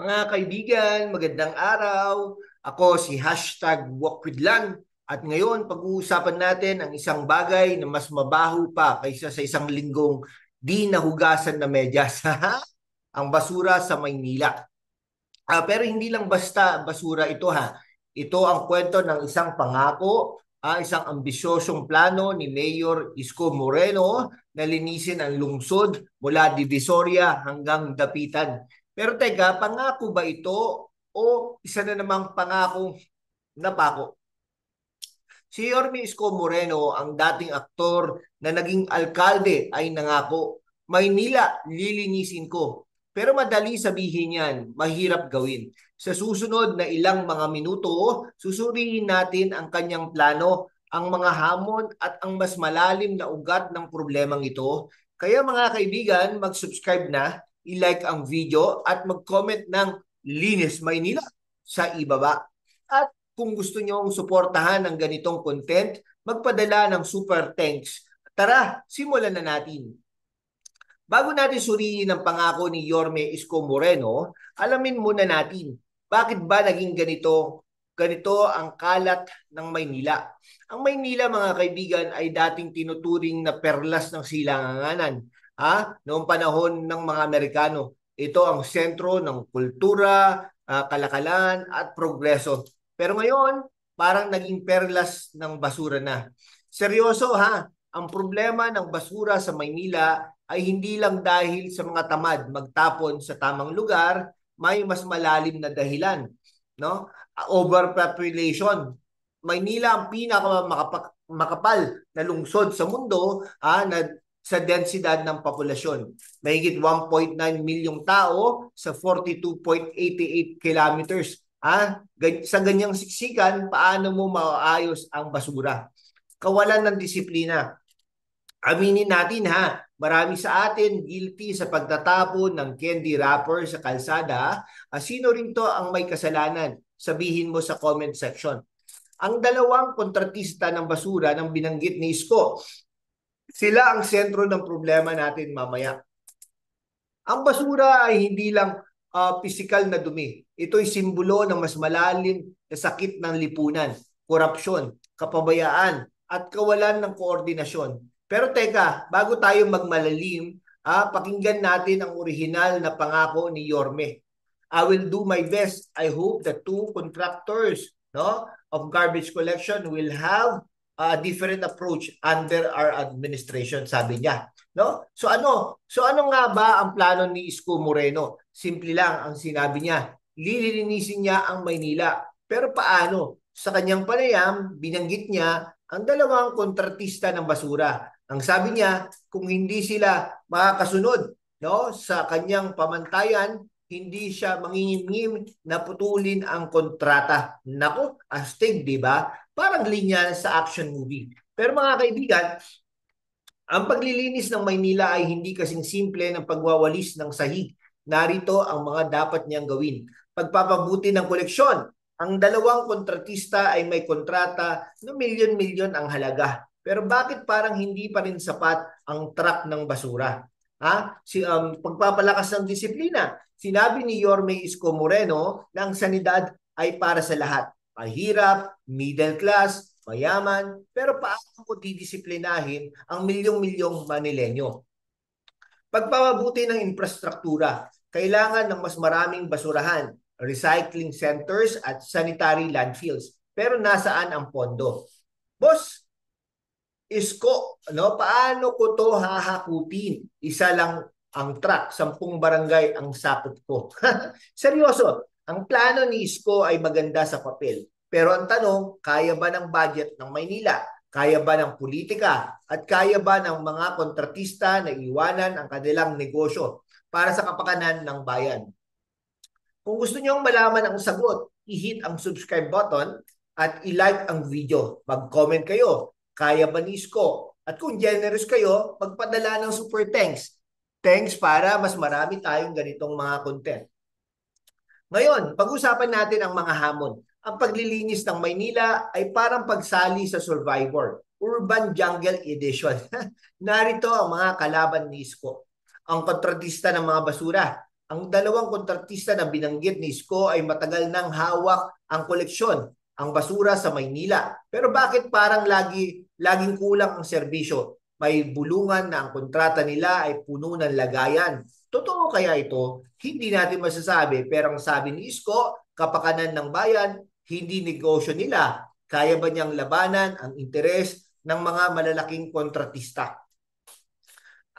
Mga kaibigan, magandang araw. Ako si #walkwithlan at ngayon pag-uusapan natin ang isang bagay na mas mabaho pa kaysa sa isang linggong di nahugasan na medyas. Ang basura sa Maynila. Pero hindi lang basta basura ito ha. Ito ang kwento ng isang pangako, isang ambisyosong plano ni Mayor Isko Moreno na linisin ang lungsod mula Divisoria hanggang Dapitan. Pero teka, pangako ba ito o isa na namang pangakong napako? Si Yorme Isko Moreno, ang dating aktor na naging alkalde, ay nangako, Maynila, lilinisin ko. Pero madali sabihin yan, mahirap gawin. Sa susunod na ilang mga minuto, susuriin natin ang kanyang plano, ang mga hamon at ang mas malalim na ugat ng problemang ito. Kaya mga kaibigan, mag-subscribe na, i-like ang video at mag-comment ng Linis Maynila sa ibaba. At kung gusto nyong suportahan ang ganitong content, magpadala ng super thanks. Tara, simulan na natin. Bago natin suriin ang pangako ni Yorme Isko Moreno, alamin muna natin bakit ba naging ganito ang kalat ng Maynila. Ang Maynila, mga kaibigan, ay dating tinuturing na perlas ng silanganan. Noong panahon ng mga Amerikano, ito ang sentro ng kultura, kalakalan at progreso. Pero ngayon, parang naging perlas ng basura na. Seryoso ha, ang problema ng basura sa Maynila ay hindi lang dahil sa mga tamad magtapon sa tamang lugar, may mas malalim na dahilan, no? Overpopulation. Maynila ang makapal na lungsod sa mundo na sa densidad ng populasyon. Mahigit 1.9 milyong tao sa 42.88 kilometers. Sa ganyang siksikan, paano mo maayos ang basura? Kawalan ng disiplina. Aminin natin ha, marami sa atin guilty sa pagtatapon ng candy wrapper sa kalsada. Sino rin to ang may kasalanan? Sabihin mo sa comment section. Ang dalawang kontratista ng basura ng binanggit ni Isko, sila ang sentro ng problema natin mamaya. Ang basura ay hindi lang pisikal na dumi. Ito'y simbolo ng mas malalim na sakit ng lipunan, korupsyon, kapabayaan, at kawalan ng koordinasyon. Pero teka, bago tayo magmalalim, pakinggan natin ang orihinal na pangako ni Yorme. I will do my best. I hope the two contractors of garbage collection will have a different approach under our administration, sabi niya. No? So ano nga ba ang plano ni Isko Moreno? Simple lang ang sinabi niya. Lilinisin niya ang Maynila. Pero paano? Sa kanyang panayam, binanggit niya ang dalawang kontratista ng basura. Ang sabi niya, kung hindi sila makakasunod sa kanyang pamantayan, hindi siya mangingimngim na putulin ang kontrata. Nako, astig, di ba? Parang linya sa action movie. Pero mga kaibigan, ang paglilinis ng Maynila ay hindi kasing simple ng pagwawalis ng sahig. Narito ang mga dapat niyang gawin. Pagpapabuti ng koleksyon. Ang dalawang kontratista ay may kontrata na milyon-milyon ang halaga. Pero bakit parang hindi pa rin sapat ang truck ng basura? Pagpapalakas ng disiplina. Sinabi ni Yorme Isko Moreno na ang sanidad ay para sa lahat. Mahirap, middle class, mayaman, pero paano mo didisiplinahin ang milyong-milyong Manilenyo? Pagpapabuti ng infrastruktura, kailangan ng mas maraming basurahan, recycling centers at sanitary landfills. Pero nasaan ang pondo? Boss, Isko, paano ko to hahakupin? Isa lang ang truck, 10 barangay ang sakop ko. Seryoso, ang plano ni Isko ay maganda sa papel. Pero ang tanong, kaya ba ng budget ng Maynila? Kaya ba ng politika? At kaya ba ng mga kontratista na iwanan ang kanilang negosyo para sa kapakanan ng bayan? Kung gusto niyo malaman ang sagot, i-hit ang subscribe button at i-like ang video. Mag-comment kayo. Kaya ba ni Isko? At kung generous kayo, magpadala ng super thanks. Thanks para mas marami tayong ganitong mga content. Ngayon, pag-usapan natin ang mga hamon. Ang paglilinis ng Maynila ay parang pagsali sa Survivor, Urban Jungle Edition. Narito ang mga kalaban ni Isko. Ang kontratista ng mga basura. Ang dalawang kontratista na binanggit ni Isko ay matagal nang hawak ang koleksyon, ang basura sa Maynila. Pero bakit parang laging kulang ang serbisyo? May bulungan na ang kontrata nila ay puno ng lagayan. Totoo kaya ito? Hindi natin masasabi, pero ang sabi ni Isko, kapakanan ng bayan, hindi negosyo nila. Kaya ba niyang labanan ang interes ng mga malalaking kontratista?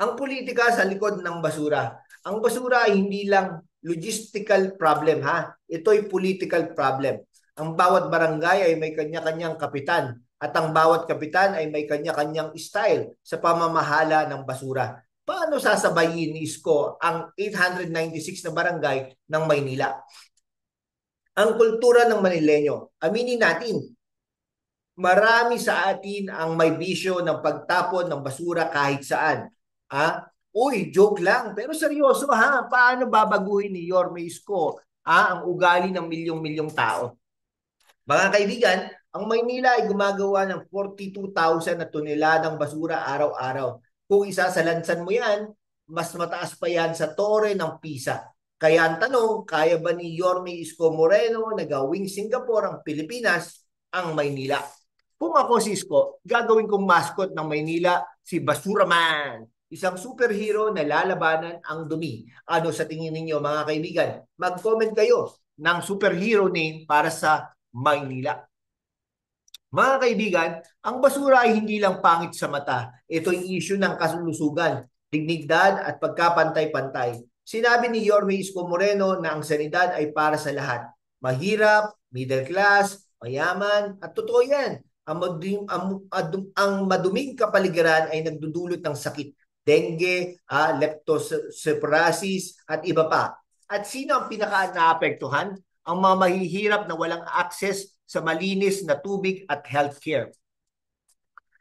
Ang politika sa likod ng basura. Ang basura ay hindi lang logistical problem ha. Ito ay political problem. Ang bawat barangay ay may kanya-kanyang kapitan at ang bawat kapitan ay may kanya-kanyang style sa pamamahala ng basura. Paano sasabayin ni Isko ang 896 na barangay ng Maynila? Ang kultura ng Manileño. Aminin natin, marami sa atin ang may bisyo ng pagtapon ng basura kahit saan. Uy, joke lang. Pero seryoso ha, paano babaguhin ni Yorme Isko ang ugali ng milyong-milyong tao? Mga kaibigan, ang Maynila ay gumagawa ng 42,000 na toneladang basura araw-araw. Kung isasalansan mo yan, mas mataas pa yan sa Torre ng Pisa. Kaya ang tanong, kaya ba ni Yorme Isko Moreno na gawing Singapore ang Pilipinas ang Maynila? Kung ako si Isko, gagawin kong mascot ng Maynila si Basura Man. Isang superhero na lalabanan ang dumi. Ano sa tingin ninyo mga kaibigan? Mag-comment kayo ng superhero name para sa Maynila. Mga kaibigan, ang basura ay hindi lang pangit sa mata. Ito ay issue ng kasulusugan, dignidad at pagkapantay-pantay. Sinabi ni Yorme Isko Moreno na ang sanidad ay para sa lahat. Mahirap, middle class, mayaman, at totoo yan. Ang maduming kapaligiran ay nagdudulot ng sakit. Dengue, leptospirosis, at iba pa. At sino ang pinaka-naapektuhan? Ang mga mahihirap na walang access sa malinis na tubig at healthcare.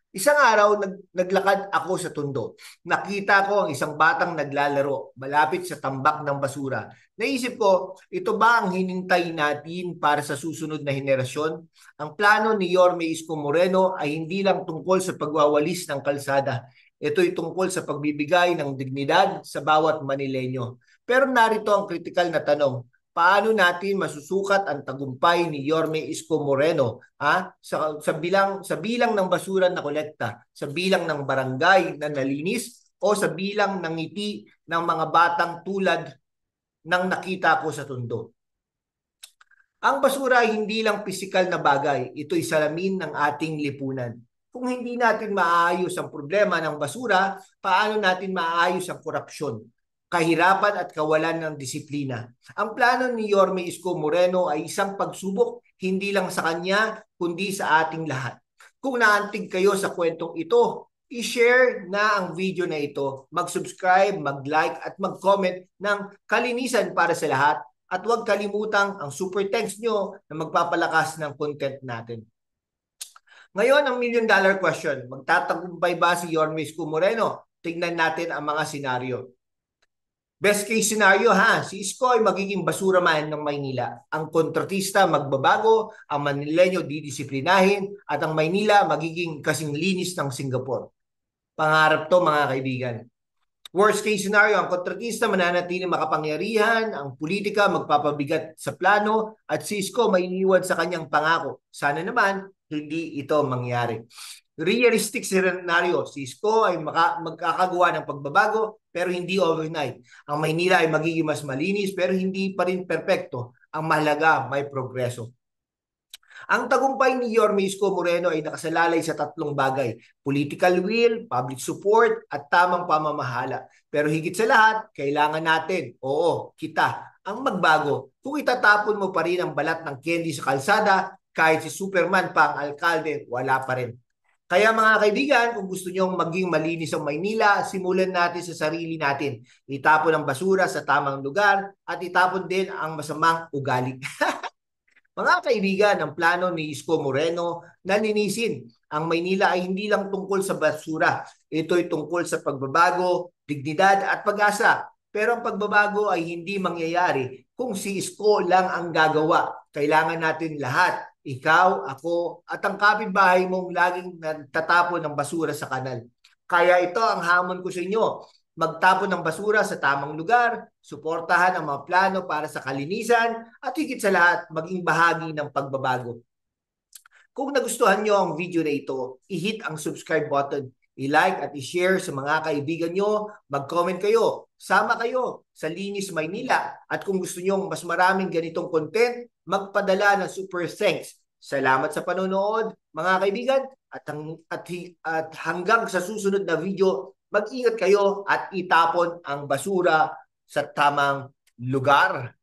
Isang araw, naglakad ako sa Tondo. Nakita ko ang isang batang naglalaro malapit sa tambak ng basura. Naisip ko, ito ba ang hinintay natin para sa susunod na henerasyon? Ang plano ni Yorme Isko Moreno ay hindi lang tungkol sa pagwawalis ng kalsada. Ito ay tungkol sa pagbibigay ng dignidad sa bawat Manileño. Pero narito ang kritikal na tanong. Paano natin masusukat ang tagumpay ni Yorme Isko Moreno sa bilang ng basura na kolekta, sa bilang ng barangay na nalinis o sa bilang ng ngiti ng mga batang tulad ng nakita ko sa Tondo? Ang basura ay hindi lang pisikal na bagay, ito'y salamin ng ating lipunan. Kung hindi natin maayos ang problema ng basura, paano natin maayos ang korupsyon, kahirapan at kawalan ng disiplina? Ang plano ni Yorme Isko Moreno ay isang pagsubok hindi lang sa kanya kundi sa ating lahat. Kung naantig kayo sa kwentong ito, i-share na ang video na ito, mag-subscribe, mag-like at mag-comment ng kalinisan para sa lahat at huwag kalimutang ang super thanks nyo na magpapalakas ng content natin. Ngayon, ang million-dollar question, magtatagumpay ba si Yorme Isko Moreno? Tingnan natin ang mga senaryo. Best case scenario si Isko ay magiging basura man ng Maynila. Ang kontratista magbabago, ang Manileño didisiplinahin, at ang Maynila magiging kasing linis ng Singapore. Pangarap to mga kaibigan. Worst case scenario, ang kontratista mananatili makapangyarihan, ang politika magpapabigat sa plano, at si Isko may iniwan sa kanyang pangako. Sana naman, hindi ito mangyari. Realistic scenario, si Isko ay magkakagawa ng pagbabago pero hindi overnight. Ang Maynila ay magiging mas malinis pero hindi pa rin perpekto. Ang mahalaga, may progreso. Ang tagumpay ni Yorme Isko Moreno ay nakasalalay sa tatlong bagay: political will, public support, at tamang pamamahala. Pero higit sa lahat, kailangan natin, kita, ang magbago. Kung itatapon mo pa rin ang balat ng candy sa kalsada, kahit si Superman pa ang alkalde, wala pa rin. Kaya mga kaibigan, kung gusto nyong maging malinis ang Maynila, simulan natin sa sarili natin. Itapon ang basura sa tamang lugar at itapon din ang masamang ugali. Mga kaibigan, ang plano ni Isko Moreno na linisin ang Maynila ay hindi lang tungkol sa basura. Ito ay tungkol sa pagbabago, dignidad at pag-asa. Pero ang pagbabago ay hindi mangyayari kung si Isko lang ang gagawa. Kailangan natin lahat, ikaw, ako, at ang kapitbahay mong laging nagtatapon ng basura sa kanal. Kaya ito ang hamon ko sa inyo. magtapon ng basura sa tamang lugar, suportahan ang mga plano para sa kalinisan, at higit sa lahat, maging bahagi ng pagbabago. Kung nagustuhan nyo ang video na ito, i-hit ang subscribe button, i-like at i-share sa mga kaibigan nyo, mag-comment kayo, sama kayo sa Linis Maynila, at kung gusto nyo mas maraming ganitong content, magpadala ng super thanks. Salamat sa panonood, mga kaibigan, at hanggang sa susunod na video, mag-ingat kayo at itapon ang basura sa tamang lugar.